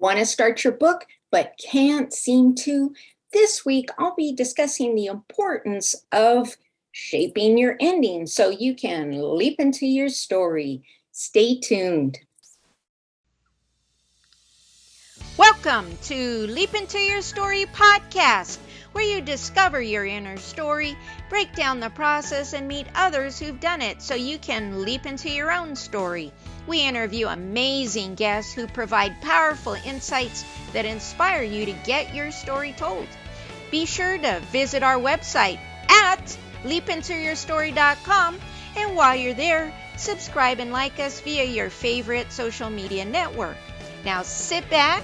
Want to start your book but can't seem to? This week, I'll be discussing the importance of shaping your ending so you can leap into your story. Stay tuned. Welcome to Leap Into Your Story podcast, where you discover your inner story, break down the process, and meet others who've done it so you can leap into your own story. We interview amazing guests who provide powerful insights that inspire you to get your story told. Be sure to visit our website at leapintoyourstory.com, and while you're there, subscribe and like us via your favorite social media network. Now sit back,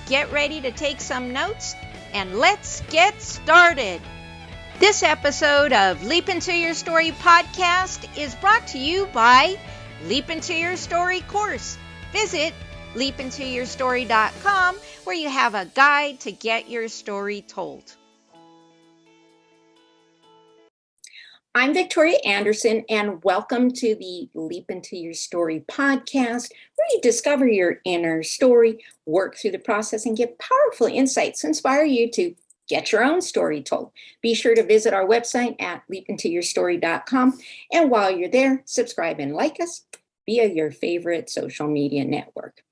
get ready to take some notes, and let's get started. This episode of Leap Into Your Story podcast is brought to you by Leap Into Your Story course. Visit leapintoyourstory.com, where you have a guide to get your story told. I'm Victoria Andersen, and welcome to the Leap Into Your Story podcast, where you discover your inner story, work through the process, and get powerful insights to inspire you to get your own story told. Be sure to visit our website at leapintoyourstory.com, and while you're there, subscribe and like us via your favorite social media network.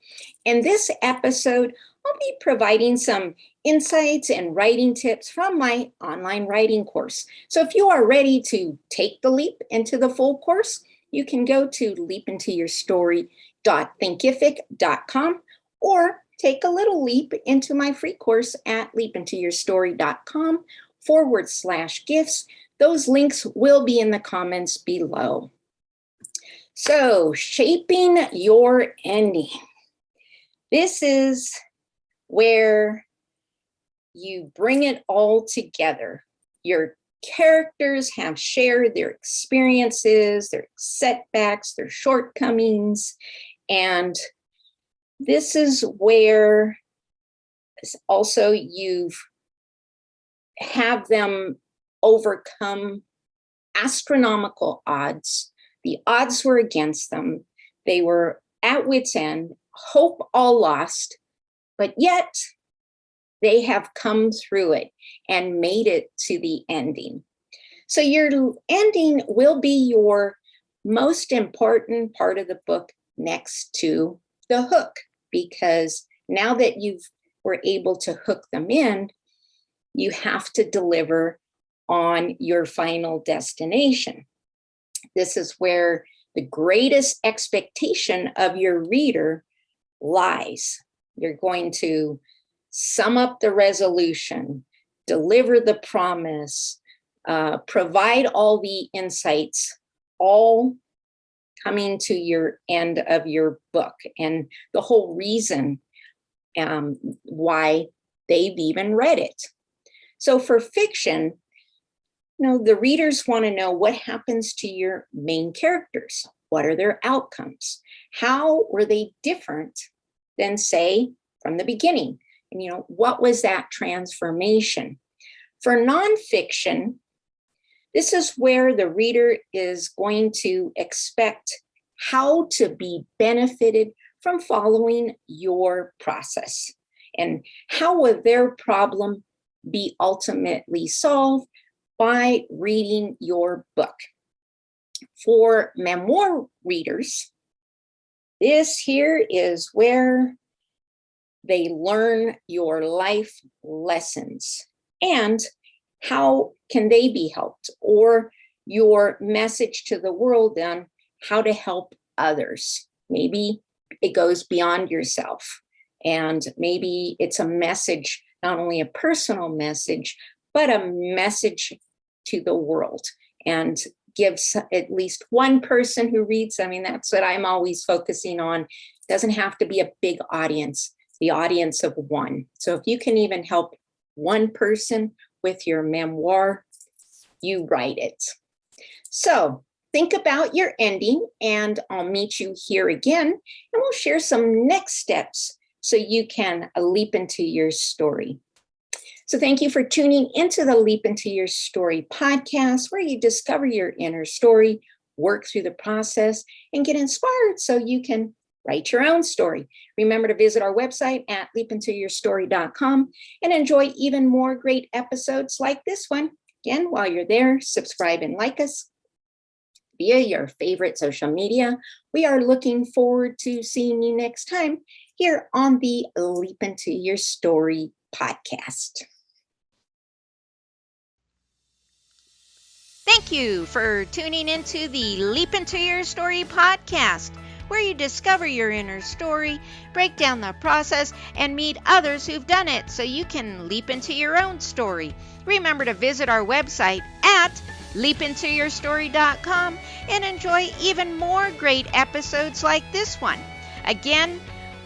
In this episode, I'll be providing some insights and writing tips from my online writing course. So if you are ready to take the leap into the full course, you can go to leapintoyourstory.thinkific.com or take a little leap into my free course at leapintoyourstory.com/gifts. Those links will be in the comments below. So, shaping your ending. This is where you bring it all together. Your characters have shared their experiences, their setbacks, their shortcomings, and this is where also you've have them overcome astronomical odds. The odds were against them. They were at wit's end, hope all lost, but yet they have come through it and made it to the ending. So your ending will be your most important part of the book next to the hook, because now that you were able to hook them in, you have to deliver on your final destination. This is where the greatest expectation of your reader lies. You're going to sum up the resolution, deliver the promise, provide all the insights, all coming to your end of your book, and the whole reason why they've even read it. So for fiction, the readers want to know what happens to your main characters. What are their outcomes? How were they different than, say, from the beginning? And, what was that transformation? For nonfiction, this is where the reader is going to expect how to be benefited from following your process. And how will their problem be ultimately solved by reading your book? For memoir readers, this here is where they learn your life lessons and how can they be helped, or your message to the world on how to help others. Maybe it goes beyond yourself, and maybe it's a message, not only a personal message, but a message to the world, and gives at least one person who reads. That's what I'm always focusing on. It doesn't have to be a big audience, the audience of one. So if you can even help one person with your memoir, you write it. So think about your ending, and I'll meet you here again, and we'll share some next steps so you can leap into your story. So thank you for tuning into the Leap Into Your Story podcast, where you discover your inner story, work through the process, and get inspired so you can Write your own story. Remember to visit our website at leapintoyourstory.com and enjoy even more great episodes like this one. Again, while you're there, subscribe and like us via your favorite social media. We are looking forward to seeing you next time here on the Leap Into Your Story podcast. Thank you for tuning into the Leap Into Your Story podcast, where you discover your inner story, break down the process, and meet others who've done it so you can leap into your own story. Remember to visit our website at leapintoyourstory.com and enjoy even more great episodes like this one. Again,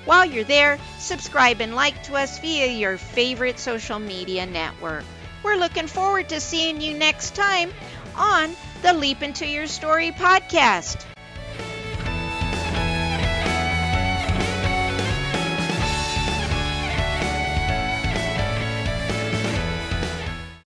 while you're there, subscribe and like to us via your favorite social media network. We're looking forward to seeing you next time on the Leap Into Your Story podcast.